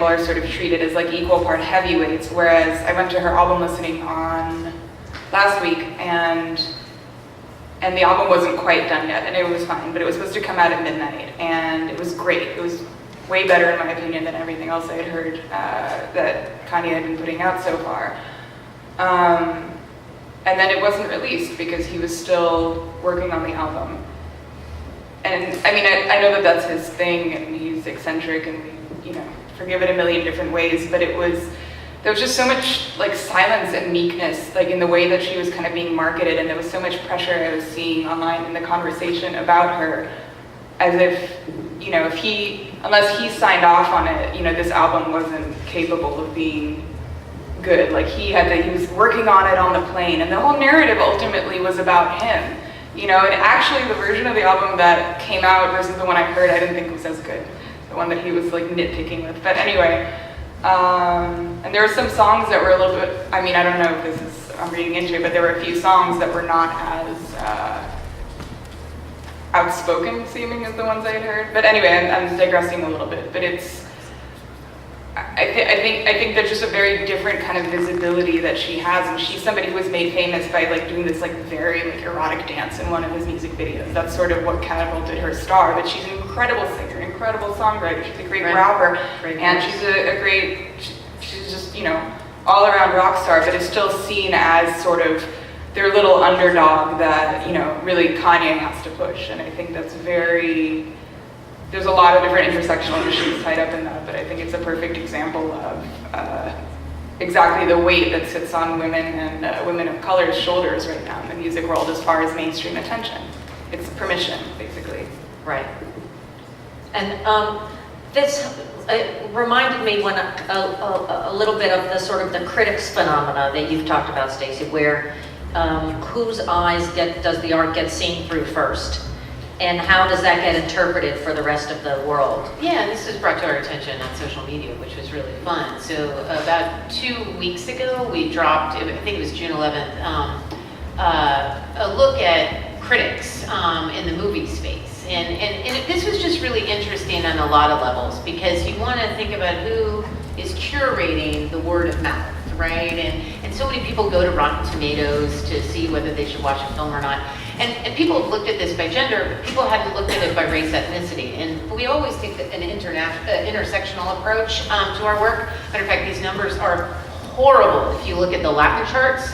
are sort of treated as like equal part heavyweights, whereas I went to her album listening on last week, and the album wasn't quite done yet, and it was fine, but it was supposed to come out at midnight, and it was great. It was way better, in my opinion, than everything else I had heard that Kanye had been putting out so far. And then it wasn't released because he was still working on the album. And I mean, I know that that's his thing, and he's eccentric, and we, forgive it a million different ways, but there was just so much like silence and meekness, like in the way that she was kind of being marketed, and there was so much pressure I was seeing online in the conversation about her, as if, unless he signed off on it, this album wasn't capable of being good. Like he was working on it on the plane, and the whole narrative ultimately was about him. And actually the version of the album that came out versus the one I heard, I didn't think was as good. The one that he was like nitpicking with. But anyway, and there were some songs that were a little bit, I don't know if I'm reading into it, but there were a few songs that were not as outspoken seeming as the ones I had heard. But anyway, I'm digressing a little bit, but I think there's just a very different kind of visibility that she has, and she's somebody who was made famous by like doing this like very like erotic dance in one of his music videos. That's sort of what catapulted her star. But she's an incredible singer, incredible songwriter. She's a great rapper, and she's a great. She's just all around rock star, but is still seen as sort of their little underdog that really Kanye has to push. And I think that's very. There's a lot of different intersectional issues tied up in that, but I think it's a perfect example of exactly the weight that sits on women and women of color's shoulders right now in the music world as far as mainstream attention. It's permission, basically. Right. And this reminded me when a little bit of the sort of the critics phenomena that you've talked about, Stacey, where whose eyes does the art get seen through first? And how does that get interpreted for the rest of the world? Yeah, and this was brought to our attention on social media, which was really fun. So about 2 weeks ago, we dropped, I think it was June 11th, a look at critics in the movie space. And this was just really interesting on a lot of levels, because you want to think about who is curating the word of mouth, right? And so many people go to Rotten Tomatoes to see whether they should watch a film or not. And people have looked at this by gender, but people hadn't looked at it by race, ethnicity. And we always take an intersectional approach to our work. Matter of fact, these numbers are horrible if you look at the Latin charts,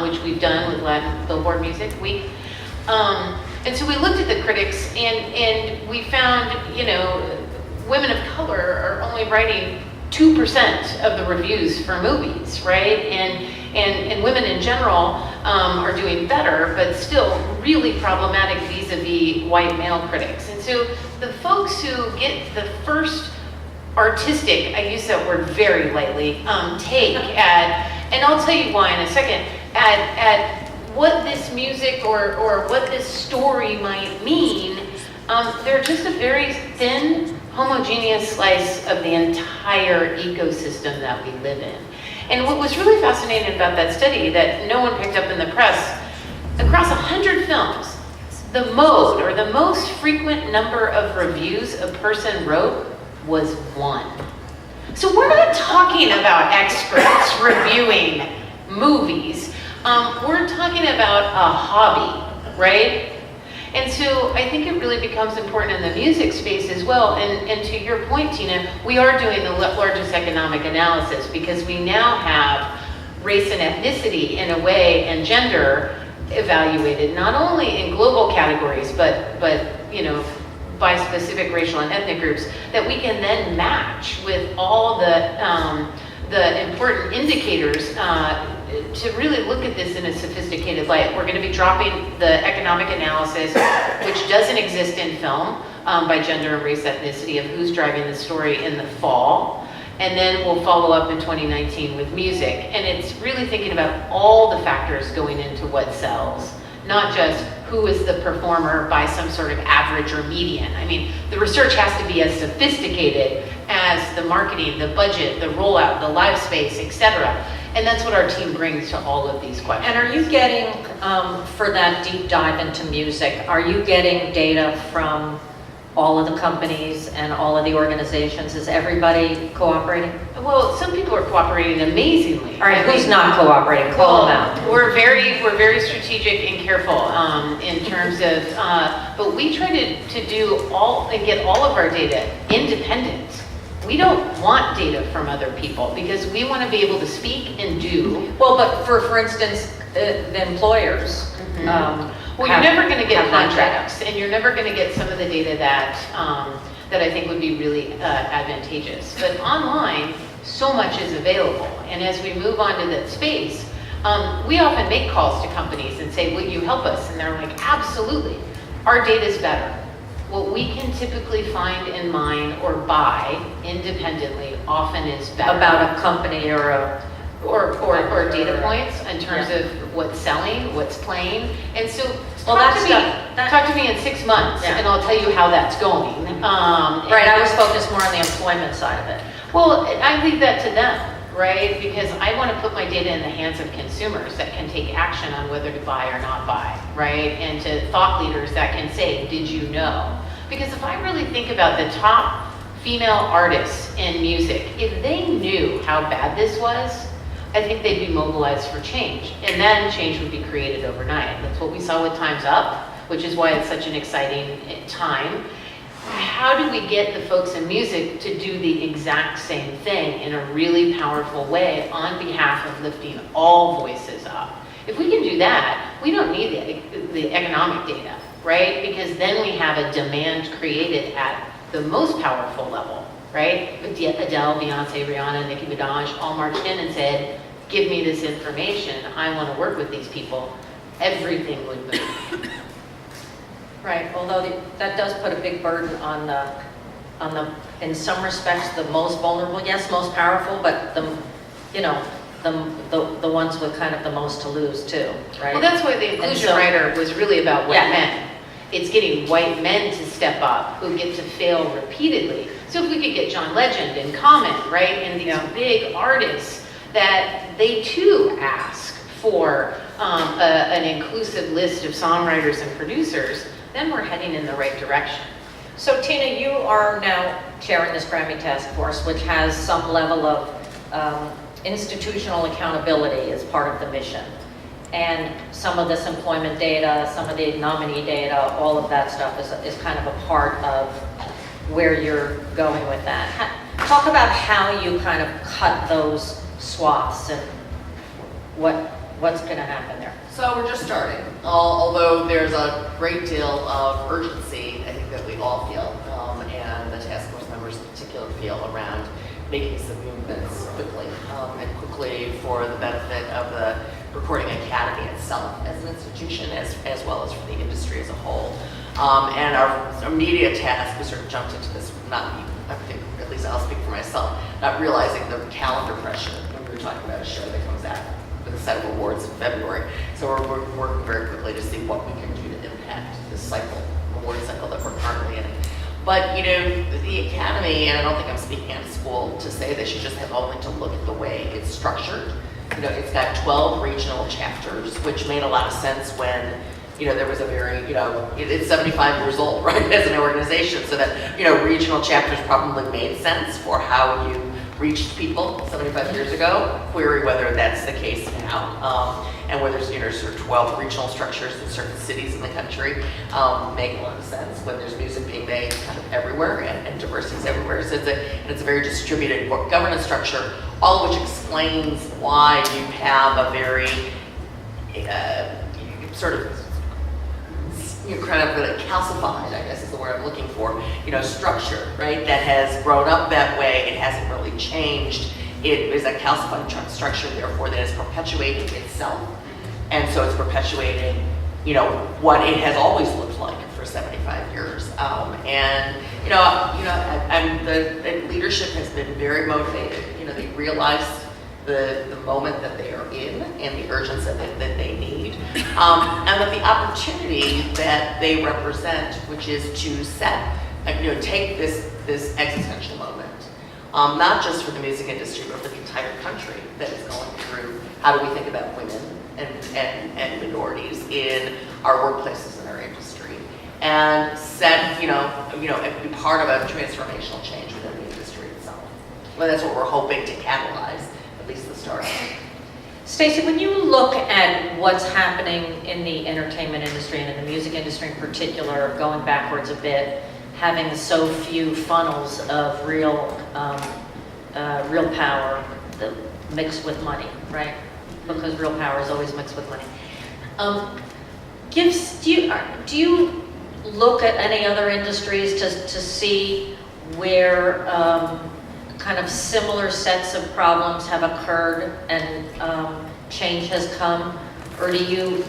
which we've done with Latin Billboard Music Week. And so we looked at the critics, and we found, women of color are only writing 2% of the reviews for movies, right? And women in general are doing better, but still really problematic vis-a-vis white male critics. And so the folks who get the first artistic, I use that word very lightly, take at, and I'll tell you why in a second, at what this music or what this story might mean, they're just a very thin, homogeneous slice of the entire ecosystem that we live in. And what was really fascinating about that study that no one picked up in the press, across 100 films, the mode or the most frequent number of reviews a person wrote was 1. So we're not talking about experts reviewing movies. We're talking about a hobby, right? And so I think it really becomes important in the music space as well. And to your point, Tina, we are doing the largest economic analysis, because we now have race and ethnicity in a way, and gender evaluated, not only in global categories, but by specific racial and ethnic groups, that we can then match with all the important indicators to really look at this in a sophisticated light. We're going to be dropping the economic analysis, which doesn't exist in film, by gender and race ethnicity, of who's driving the story, in the fall. And then we'll follow up in 2019 with music. And it's really thinking about all the factors going into what sells, not just who is the performer by some sort of average or median. The research has to be as sophisticated as the marketing, the budget, the rollout, the live space, etc. And that's what our team brings to all of these questions. And are you getting, for that deep dive into music, are you getting data from all of the companies and all of the organizations? Is everybody cooperating? Well, some people are cooperating amazingly. All right, who's not cooperating? Call them out. We're very strategic and careful in terms of, but we try to do all and get all of our data independent. We don't want data from other people because we want to be able to speak and do. Well, but for instance, the employers. Well, you're never going to get contracts, and you're never going to get some of the data that that I think would be really advantageous. But online, so much is available, and as we move on to that space, we often make calls to companies and say, "Will you help us?" And they're like, "Absolutely. Our data is better." What we can typically find and mine or buy independently often is better. About a company or a... Or data points in terms of what's selling, what's playing. And so talk to me in 6 months and I'll tell you how that's going. Right, I was focused more on the employment side of it. Well, I leave that to them, right? Because I want to put my data in the hands of consumers that can take action on whether to buy or not buy, right? And to thought leaders that can say, did you know? Because if I really think about the top female artists in music, if they knew how bad this was, I think they'd be mobilized for change. And then change would be created overnight. That's what we saw with Time's Up, which is why it's such an exciting time. How do we get the folks in music to do the exact same thing in a really powerful way on behalf of lifting all voices up? If we can do that, we don't need the economic data, right? Because then we have a demand created at the most powerful level. Right? Adele, Beyonce, Rihanna, Nicki Minaj all marched in and said, give me this information. I want to work with these people. Everything would move. Right, although that does put a big burden on the, in some respects, the most vulnerable, yes, most powerful, but the ones with kind of the most to lose too, right? Well, that's why the inclusion rider was really about white men. It's getting white men to step up who get to fail repeatedly. So if we could get John Legend and Common, right, and these big artists that they too ask for an inclusive list of songwriters and producers, then we're heading in the right direction. So Tina, you are now chairing this Grammy Task Force, which has some level of institutional accountability as part of the mission. And some of this employment data, some of the nominee data, all of that stuff is kind of a part of where you're going with that. Talk about how you kind of cut those swaths and what's going to happen there. So we're just starting, although there's a great deal of urgency, I think that we all feel, and the task force members in particular feel around making some movements quickly, and quickly for the benefit of the Recording Academy itself as an institution, as well as for the industry as a whole. And our media task, we sort of jumped into this, not me, I think, at least I'll speak for myself, not realizing the calendar pressure when we were talking about a show that comes out with a set of awards in February. So we're working very quickly to see what we can do to impact this cycle, award cycle that we're currently in. But, you know, the Academy, and I don't think I'm speaking out of school to say this, you just have only to look at the way it's structured. You know, it's got 12 regional chapters, which made a lot of sense when, you know, there was a very, you know, it's 75 years old, right, as an organization, so that, you know, regional chapters probably made sense for how you reached people 75 years ago. Query whether that's the case now. And where there's, you know, sort of 12 regional structures in certain cities in the country, make a lot of sense when there's music being made kind of everywhere and diversity is everywhere. So it's a very distributed governance structure, all of which explains why you have a very sort of, you know, kind of calcified, I guess is the word I'm looking for, you know, structure, right? That has grown up that way. It hasn't really changed. It is a calcified structure, therefore, that is perpetuating itself. And so it's perpetuating, you know, what it has always looked like for 75 years. The leadership has been very motivated. You know, they realize the moment that they are in and the urgency that they need. And that the opportunity that they represent, which is to set, you know, take this existential moment, not just for the music industry, but for the entire country that is going through how do we think about women and minorities in our workplaces and our industry, and set, and be part of a transformational change within the industry itself. Well, that's what we're hoping to catalyze, at least the start. Stacey, when you look at what's happening in the entertainment industry and in the music industry in particular, going backwards a bit, having so few funnels of real power mixed with money, right? Because real power is always mixed with money. Do you look at any other industries to see where kind of similar sets of problems have occurred and change has come, or do you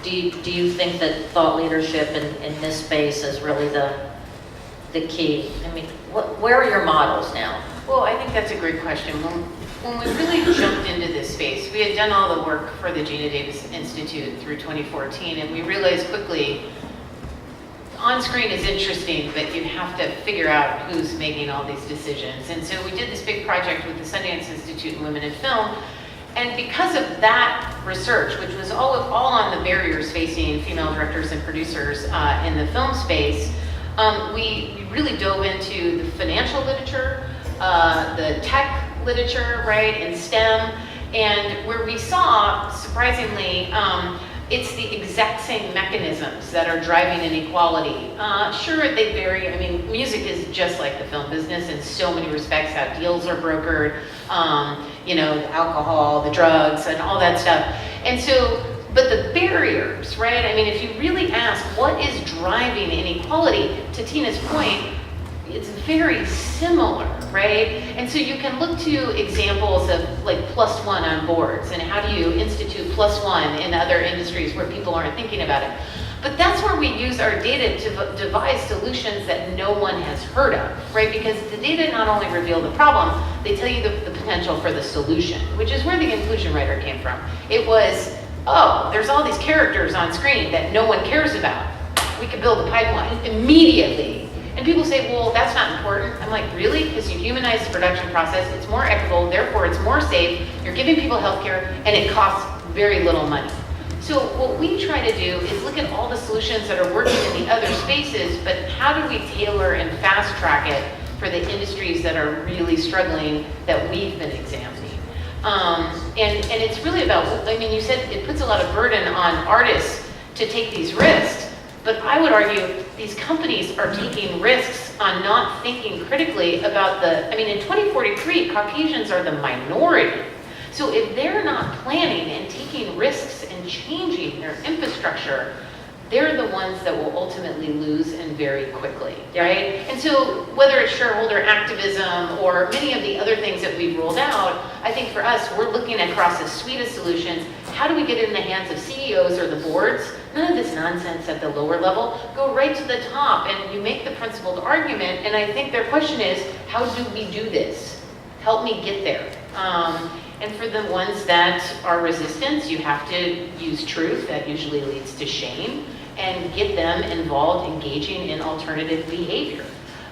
think that thought leadership in this space is really the key? I mean, where are your models now? Well, I think that's a great question. When we really jumped into this space, we had done all the work for the Gina Davis Institute through 2014, and we realized quickly, on-screen is interesting, but you have to figure out who's making all these decisions. And so we did this big project with the Sundance Institute and Women in Film, and because of that research, which was all on the barriers facing female directors and producers in the film space, we really dove into the financial literature, the tech literature, right, and STEM, and where we saw, surprisingly, it's the exact same mechanisms that are driving inequality. Sure, they vary. I mean, music is just like the film business in so many respects, how deals are brokered, the alcohol, the drugs, and all that stuff. And so, but the barriers, right? I mean, if you really ask what is driving inequality, to Tina's point, it's very similar, right? And so you can look to examples of like +1 on boards and how do you institute +1 in other industries where people aren't thinking about it. But that's where we use our data to devise solutions that no one has heard of, right? Because the data not only reveal the problem, they tell you the potential for the solution, which is where the inclusion writer came from. It was, oh, there's all these characters on screen that no one cares about. We could build a pipeline immediately. And people say, well, that's not important. I'm like, really? Because you humanize the production process, it's more equitable, therefore it's more safe, you're giving people healthcare, and it costs very little money. So what we try to do is look at all the solutions that are working in the other spaces, but how do we tailor and fast track it for the industries that are really struggling that we've been examining? And it's really about, I mean, you said it puts a lot of burden on artists to take these risks, but I would argue these companies are taking risks on not thinking critically about in 2043, Caucasians are the minority. So if they're not planning and taking risks and changing their infrastructure, they're the ones that will ultimately lose and very quickly, right? And so whether it's shareholder activism or many of the other things that we've rolled out, I think for us, we're looking across a suite of solutions. How do we get it in the hands of CEOs or the boards? None of this nonsense at the lower level. Go right to the top and you make the principled argument. And I think their question is, how do we do this? Help me get there. And for the ones that are resistant, you have to use truth. That usually leads to shame, and get them involved, engaging in alternative behavior.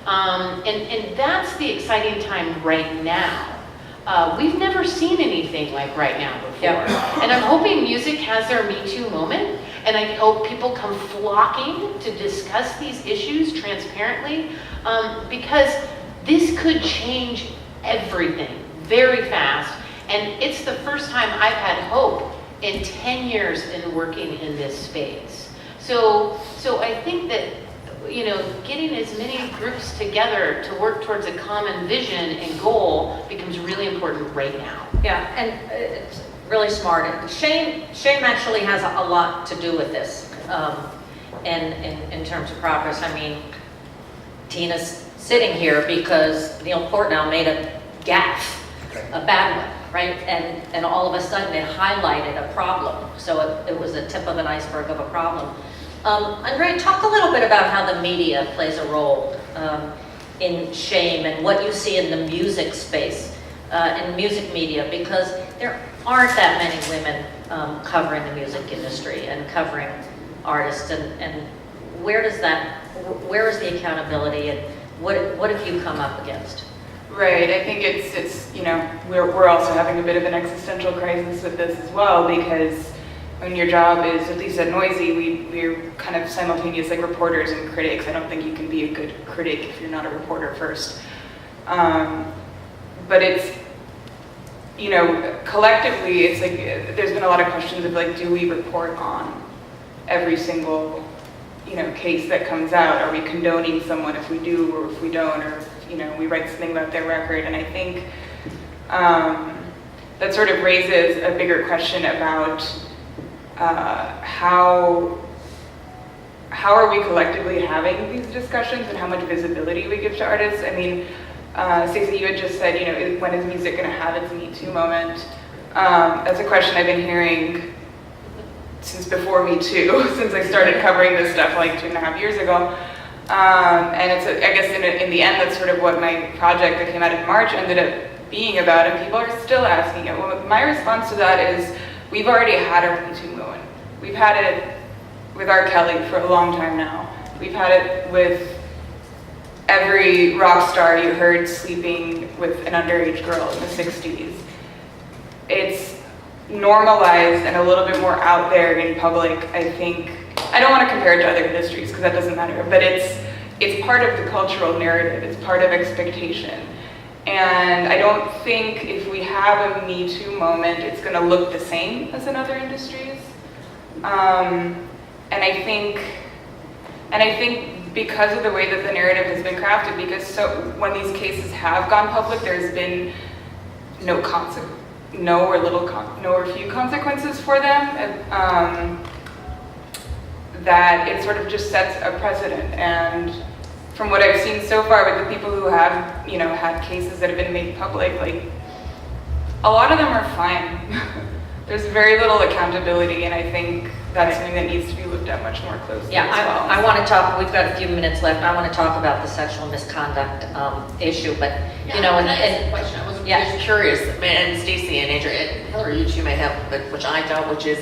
And that's the exciting time right now. We've never seen anything like right now before. Yeah. And I'm hoping music has their Me Too moment, and I hope people come flocking to discuss these issues transparently, because this could change everything very fast. And it's the first time I've had hope in 10 years in working in this space. So I think that, getting as many groups together to work towards a common vision and goal becomes really important right now. Yeah, and it's really smart. Shame actually has a lot to do with this, in terms of progress. I mean, Tina's sitting here because Neil Portnow made a gaffe, a bad one, right? And all of a sudden it highlighted a problem. So it was a tip of an iceberg of a problem. Andrea, talk a little bit about how the media plays a role in shame and what you see in the music space, in music media, because there aren't that many women covering the music industry and covering artists, and where is the accountability, and what have you come up against? Right, I think it's we're also having a bit of an existential crisis with this as well, because when your job is, at least at Noisy, we're kind of simultaneous like reporters and critics. I don't think you can be a good critic if you're not a reporter first. But it's, you know, collectively, it's like, there's been a lot of questions of like, do we report on every single, you know, case that comes out? Are we condoning someone if we do or if we don't, or if, you know, we write something about their record? And I think that sort of raises a bigger question about how are we collectively having these discussions and how much visibility we give to artists. I mean, Stacey, you had just said, you know, when is music going to have its Me Too moment? That's a question I've been hearing since before Me Too, since I started covering this stuff like 2.5 years ago. And it's, I guess in the end, that's sort of what my project that came out in March ended up being about, and people are still asking it. Well, my response to that is, we've already had our Me Too moment. We've had it with R. Kelly for a long time now. We've had it with every rock star you heard sleeping with an underage girl in the 60s. It's normalized and a little bit more out there in public, I think. I don't want to compare it to other industries because that doesn't matter, but it's part of the cultural narrative. It's part of expectation. And I don't think if we have a Me Too moment, it's going to look the same as in other industries. And I think because of the way that the narrative has been crafted, because when these cases have gone public, there's been no or few consequences for them. That it sort of just sets a precedent. And from what I've seen so far with the people who have, you know, had cases that have been made public, like, a lot of them are fine. There's very little accountability, and I think that's something that needs to be looked at much more closely as well. I want to talk, we've got a few minutes left, I want to talk about the sexual misconduct issue, but, you know, can I ask a question? I was just curious, and Stacey and Andrea, and Hillary, you two may have, but which I don't, which is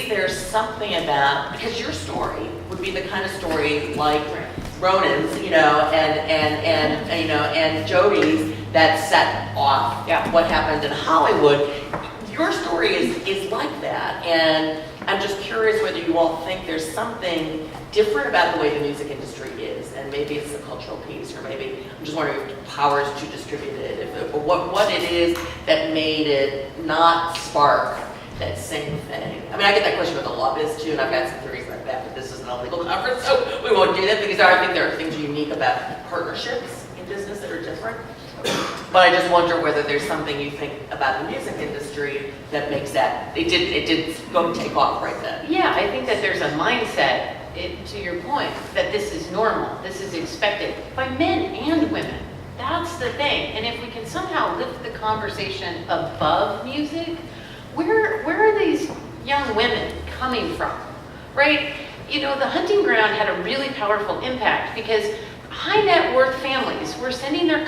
there something about, because your story would be the kind of story like Ronan's, you know, and you know, and Jody's that set off what happened in Hollywood. Your story is like that, and I'm just curious whether you all think there's something different about the way the music industry is, and maybe it's the cultural piece, or maybe, I'm just wondering if power is too distributed, what it is that made it not spark that same thing. I mean, I get that question with the law biz too, and I've got some theories like that, but this isn't a legal conference, so we won't do that, because I think there are things unique about partnerships in business that are different. But I just wonder whether there's something you think about the music industry that makes that, it did go take off right then. Yeah, I think that there's a mindset, to your point, that this is normal, this is expected by men and women. That's the thing. And if we can somehow lift the conversation above music, where are these young women coming from, right? You know, the Hunting Ground had a really powerful impact because high net worth families were sending their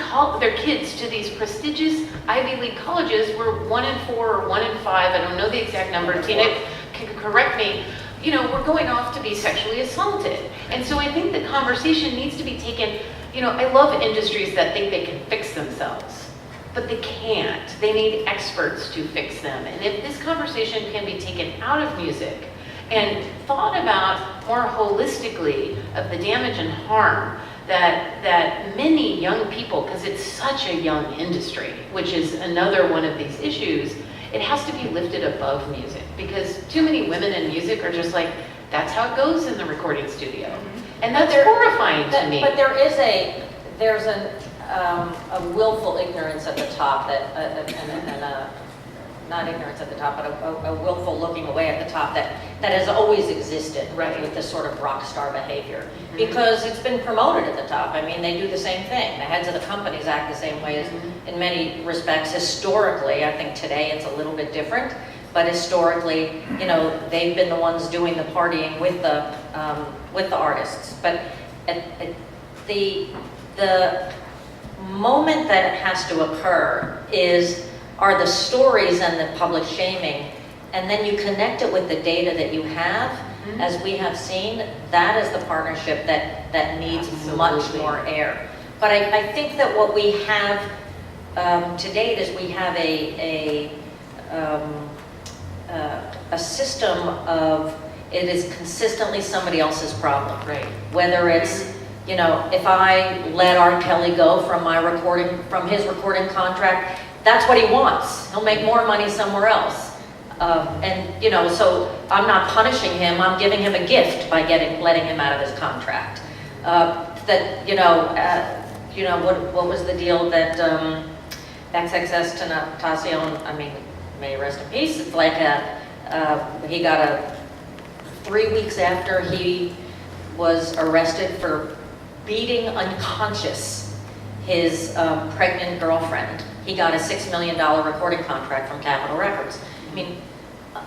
kids to these prestigious Ivy League colleges where 1 in 4 or 1 in 5, I don't know the exact number, Tina can correct me, you know, were going off to be sexually assaulted. And so I think the conversation needs to be taken, you know, I love industries that think they can fix themselves, but they can't. They need experts to fix them. And if this conversation can be taken out of music and thought about more holistically of the damage and harm that many young people, because it's such a young industry, which is another one of these issues, it has to be lifted above music, because too many women in music are just like, that's how it goes in the recording studio. Mm-hmm. And that's horrifying to me. But there's a willful ignorance at the top that, not ignorance at the top, but a willful looking away at the top that has always existed, right, with this sort of rock star behavior. Mm-hmm. Because it's been promoted at the top. I mean, they do the same thing. The heads of the companies act the same way as, in many respects, historically. I think today it's a little bit different, but historically, you know, they've been the ones doing the partying with the artists. But the moment that it has to occur are the stories and the public shaming, and then you connect it with the data that you have, as we have seen, that is the partnership that needs much more air. But I think that what we have to date is we have a system of it is consistently somebody else's problem. Right. Whether it's, you know, if I let R. Kelly go from his recording contract, that's what he wants. He'll make more money somewhere else. And, you know, so I'm not punishing him, I'm giving him a gift by letting him out of his contract. What was the deal that XXS Tentacion, I mean, may rest in peace, it's like he got 3 weeks after he was arrested for beating unconscious his pregnant girlfriend. He got a $6 million recording contract from Capitol Records. I mean,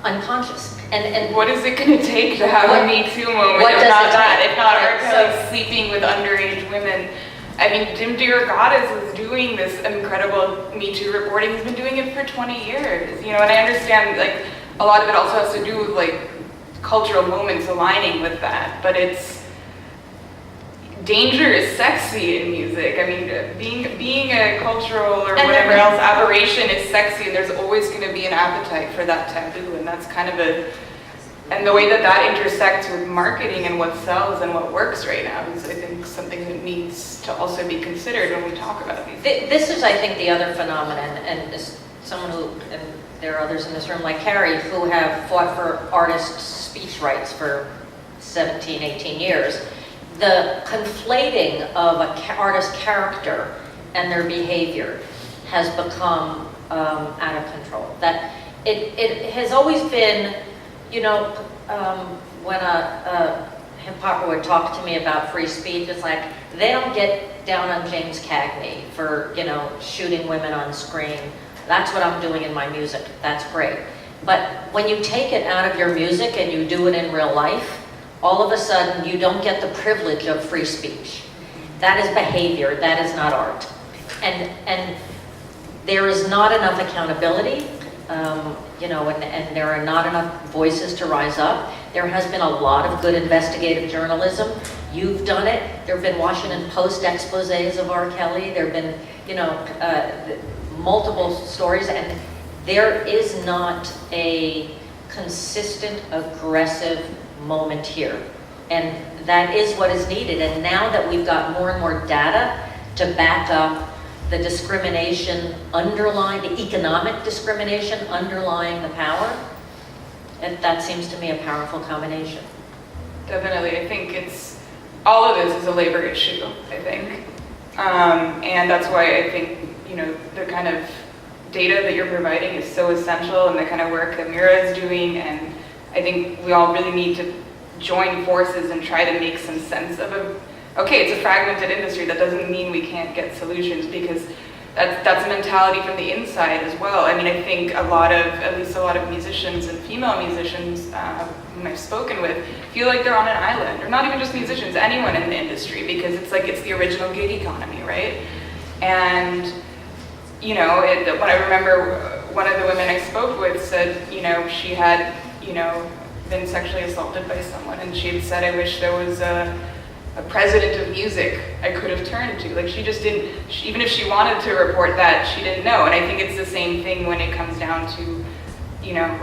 unconscious. And What is it going to take to have a Me Too moment? what If does not it that, take? if not R. Right, Kelly so- sleeping with underage women. I mean, Jim DeRogatis is doing this incredible Me Too reporting. He's been doing it for 20 years, you know, and I understand, like, a lot of it also has to do with, like, cultural moments aligning with that, but danger is sexy in music. I mean, being a cultural or And whatever then- else aberration is sexy, and there's always going to be an appetite for that taboo, and that's kind of and the way that intersects with marketing and what sells and what works right now is, I think, something that needs to also be considered when we talk about these things. this is, I think, the other phenomenon, and as someone who, and there are others in this room like Carrie, who have fought for artists' speech rights for 17, 18 years. The conflating of an artist's character and their behavior has become out of control. That it has always been, you know, when a hip hopper would talk to me about free speech, it's like they don't get down on James Cagney for, you know, shooting women on screen. That's what I'm doing in my music. That's great. But when you take it out of your music and you do it in real life, all of a sudden you don't get the privilege of free speech. That is behavior, that is not art. And there is not enough accountability, you know, and there are not enough voices to rise up. There has been a lot of good investigative journalism. You've done it. There have been Washington Post exposés of R. Kelly. There have been, you know, multiple stories, and there is not a consistent, aggressive moment here. And that is what is needed. And now that we've got more and more data to back up the discrimination underlying, the economic discrimination underlying the power, and that seems to me a powerful combination. Definitely, I think all of this is a labor issue, I think. And that's why I think, you know, the kind of data that you're providing is so essential, and the kind of work that Mira is doing, and I think we all really need to join forces and try to make some sense of okay, it's a fragmented industry. That doesn't mean we can't get solutions, because that's a mentality from the inside as well. I mean, I think at least a lot of musicians and female musicians whom I've spoken with feel like they're on an island, or not even just musicians, anyone in the industry, because it's like it's the original gig economy, right? And, you know, when I remember one of the women I spoke with said, you know, she had, you know, been sexually assaulted by someone, and she had said, I wish there was a president of music I could have turned to. Like, she just didn't, even if she wanted to report that, she didn't know. And I think it's the same thing when it comes down to, you know,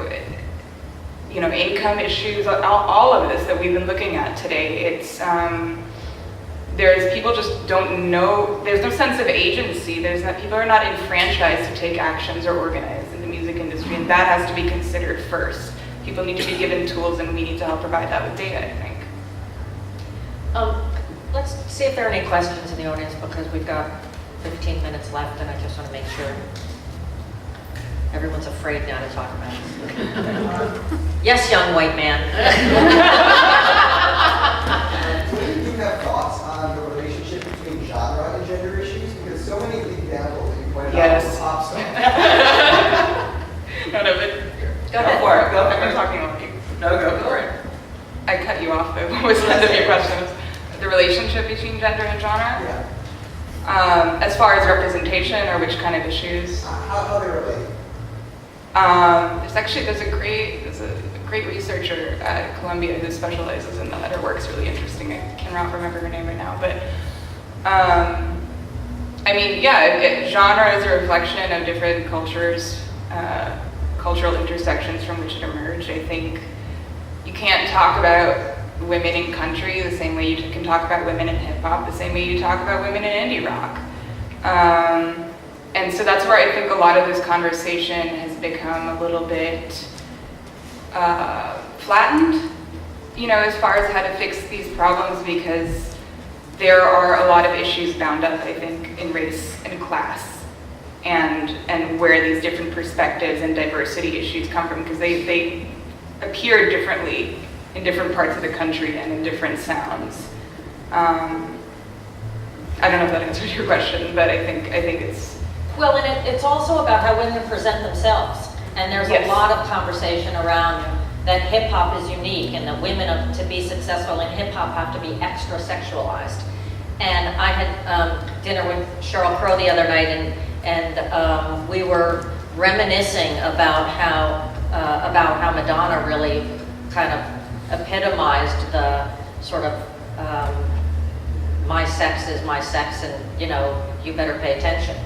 income issues, all of this that we've been looking at today. It's, people just don't know, there's no sense of agency. People are not enfranchised to take actions or organize in the music industry, and that has to be considered first. People need to be given tools, and we need to help provide that with data, I think. Let's see if there are any questions in the audience, because we've got 15 minutes left, and I just want to make sure everyone's afraid now to talk about it. Yes, young white man. Do you have thoughts on the relationship between genre and gender issues? Because so many of the examples that you pointed out were pop stuff. None of it. Go ahead. For it. I've been talking over you. No, go for it. I cut you off, though. What was the end of your question? The relationship between gender and genre? Yeah. As far as representation, or which kind of issues? How they relate? There's a great researcher at Columbia who specializes in that. Her work's really interesting. I cannot remember her name right now, but I mean, yeah, genre is a reflection of different cultures, cultural intersections from which it emerged. I think you can't talk about women in country the same way you can talk about women in hip hop, the same way you talk about women in indie rock. And so that's where I think a lot of this conversation has become a little bit flattened, you know, as far as how to fix these problems, because there are a lot of issues bound up, I think, in race and class, and where these different perspectives and diversity issues come from, because they appear differently in different parts of the country and in different sounds. I don't know if that answers your question, but I think it's... Well, and it's also about how women present themselves. And there's Yes. a lot of conversation around that hip hop is unique and that women, to be successful in hip hop, have to be extra sexualized. And I had dinner with Sheryl Crow the other night, and we were reminiscing about how Madonna really kind of epitomized the sort of my sex is my sex, and you know, you better pay attention.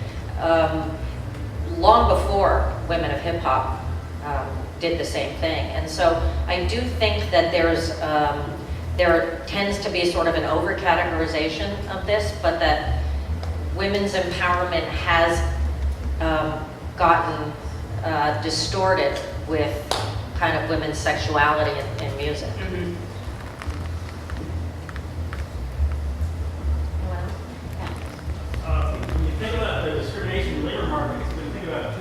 Long before women of hip hop did the same thing. And so I do think that there tends to be sort of an over-categorization of this, but that women's empowerment has gotten distorted with kind of women's sexuality in music. Mhm. When you think about the discrimination in labor markets, when you think about two,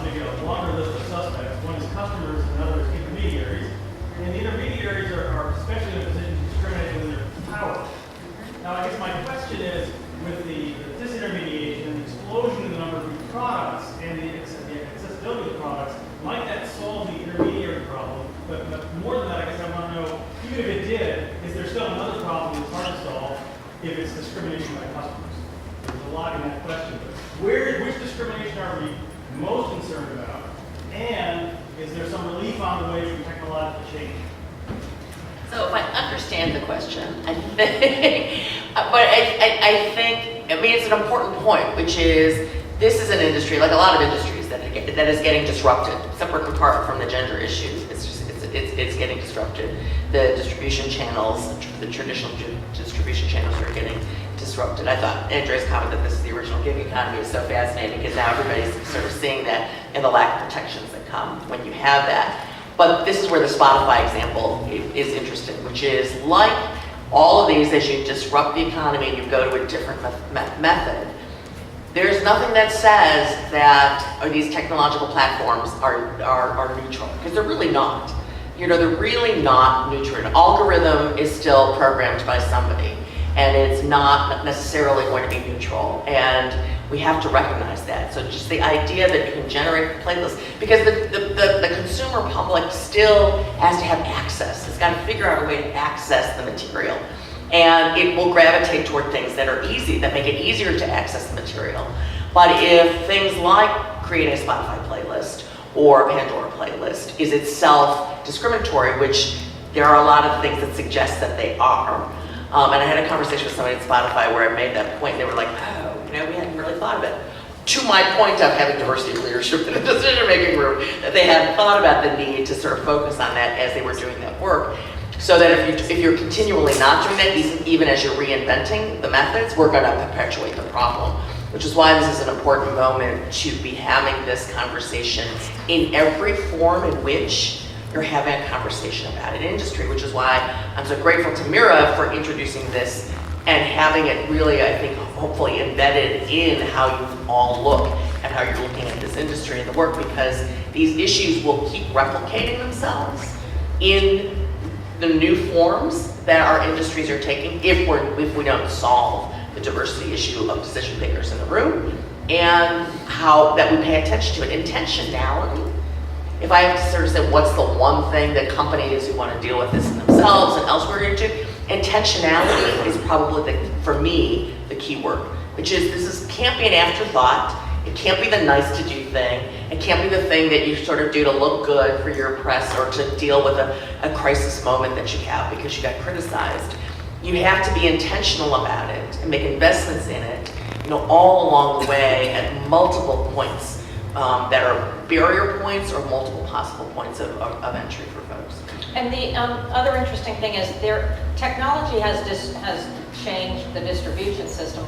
maybe a longer list of suspects, one is customers and the other is intermediaries. And the intermediaries are especially in a position to discriminate when they're power. Now, I guess my question is, with the disintermediation and the explosion in the number of new products and the accessibility of products, might that solve the intermediary problem? But more than that, I guess I want to know, even if it did, is there still another problem that's hard to solve if it's discrimination by customers? There's a lot in that question, but which discrimination are we most concerned about? And is there some relief on the way from technological change? So if I understand the question, I think, I mean, it's an important point, which is, this is an industry, like a lot of industries, that is getting disrupted, separate and apart from the gender issues. It's getting disrupted. The distribution channels, the traditional distribution channels are getting disrupted. I thought Andrea's comment that this is the original gig economy is so fascinating, because now everybody's sort of seeing that and the lack of protections that come when you have that. But this is where the Spotify example is interesting, which is like all of these, as you disrupt the economy and you go to a different method, there's nothing that says that these technological platforms are neutral, because they're really not. You know, they're really not neutral. An algorithm is still programmed by somebody, and it's not necessarily going to be neutral. And we have to recognize that. So just the idea that you can generate playlists, because the consumer public still has to have access. It's got to figure out a way to access the material. And it will gravitate toward things that are easy, that make it easier to access the material. But if things like creating a Spotify playlist or a Pandora playlist is itself discriminatory, which there are a lot of things that suggest that they are. And I had a conversation with somebody at Spotify where I made that point. They were like, oh, you know, we hadn't really thought of it. To my point of having diversity of leadership in the decision-making room, that they hadn't thought about the need to sort of focus on that as they were doing that work. So that if you're continually not doing that, even as you're reinventing the methods, we're going to perpetuate the problem. Which is why this is an important moment to be having this conversation in every form in which you're having a conversation about an industry, which is why I'm so grateful to Mira for introducing this and having it really, I think, hopefully embedded in how you all look and how you're looking at this industry and the work, because these issues will keep replicating themselves in the new forms that our industries are taking if we don't solve the diversity issue of decision makers in the room, and how that we pay attention to it. Intentionality. If I have to sort of say what's the one thing that companies who want to deal with this in themselves and elsewhere are going to do, intentionality is probably, for me, the key word, which is can't be an afterthought. It can't be the nice to do thing. It can't be the thing that you sort of do to look good for your press or to deal with a crisis moment that you have because you got criticized. You have to be intentional about it and make investments in it, you know, all along the way at multiple points that are barrier points or multiple possible points of entry for folks. And the other interesting thing is technology has changed the distribution system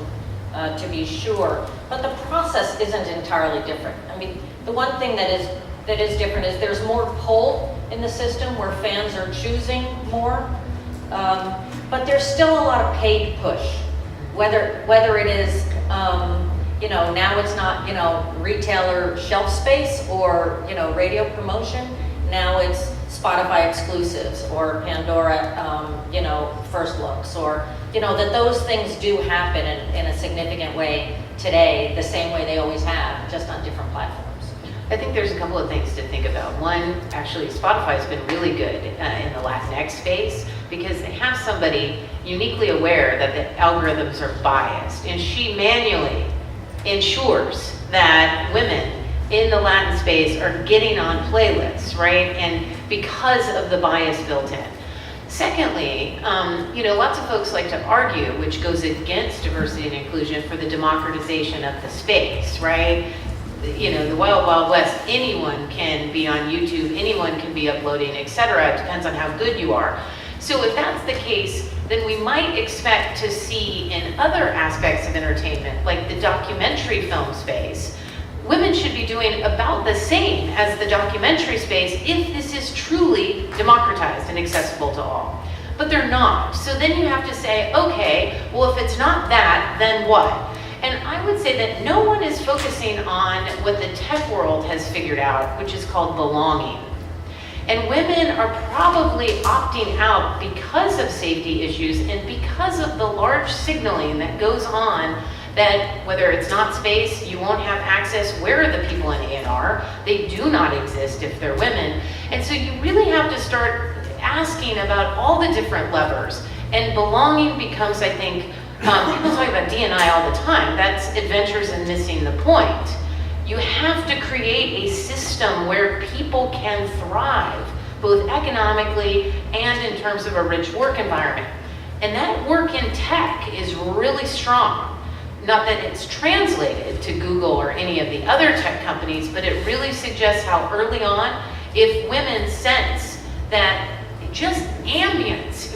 to be sure, but the process isn't entirely different. I mean, the one thing that is different is there's more pull in the system where fans are choosing more, but there's still a lot of paid push. Whether it is, now it's not, retailer shelf space or, radio promotion. Now it's Spotify exclusives or Pandora, first looks, or, that those things do happen in a significant way today, the same way they always have, just on different platforms. I think there's a couple of things to think about. One, actually, Spotify's been really good in the Latinx space because they have somebody uniquely aware that the algorithms are biased, and she manually ensures that women in the Latin space are getting on playlists, right? And because of the bias built in. Secondly, lots of folks like to argue, which goes against diversity and inclusion, for the democratization of the space, right? The Wild Wild West, anyone can be on YouTube, anyone can be uploading, etc. It depends on how good you are. So if that's the case, then we might expect to see in other aspects of entertainment, like the documentary film space, women should be doing about the same as the documentary space if this is truly democratized and accessible to all. But they're not. So then you have to say, okay, well, if it's not that, then what? And I would say that no one is focusing on what the tech world has figured out, which is called belonging. And women are probably opting out because of safety issues and because of the large signaling that goes on that whether it's not space, you won't have access. Where are the people in A&R? They do not exist if they're women. And so you really have to start asking about all the different levers. And belonging becomes, I think, people talk about D&I all the time. That's adventures in missing the point. You have to create a system where people can thrive, both economically and in terms of a rich work environment. And that work in tech is really strong. Not that it's translated to Google or any of the other tech companies, but it really suggests how early on, if women sense that just ambience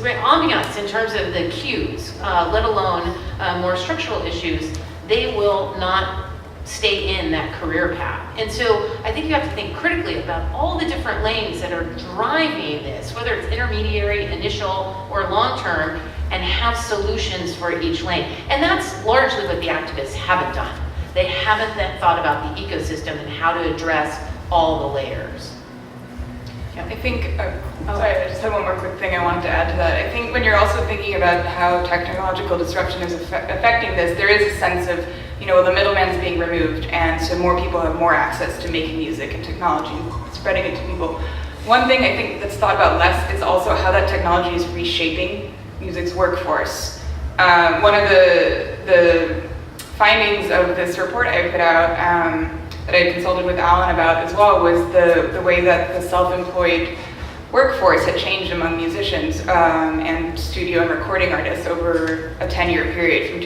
in terms of the cues, let alone more structural issues, they will not stay in that career path. And so I think you have to think critically about all the different lanes that are driving this, whether it's intermediary, initial, or long-term, and have solutions for each lane. And that's largely what the activists haven't done. They haven't then thought about the ecosystem and how to address all the layers. I think, sorry, I just had one more quick thing I wanted to add to that. I think when you're also thinking about how technological disruption is affecting this, there is a sense of, the middleman's being removed, and so more people have more access to making music and technology, spreading it to people. One thing I think that's thought about less is also how that technology is reshaping music's workforce. One of the findings of this report I put out that I consulted with Alan about as well was the way that the self-employed workforce had changed among musicians and studio and recording artists over a 10-year period from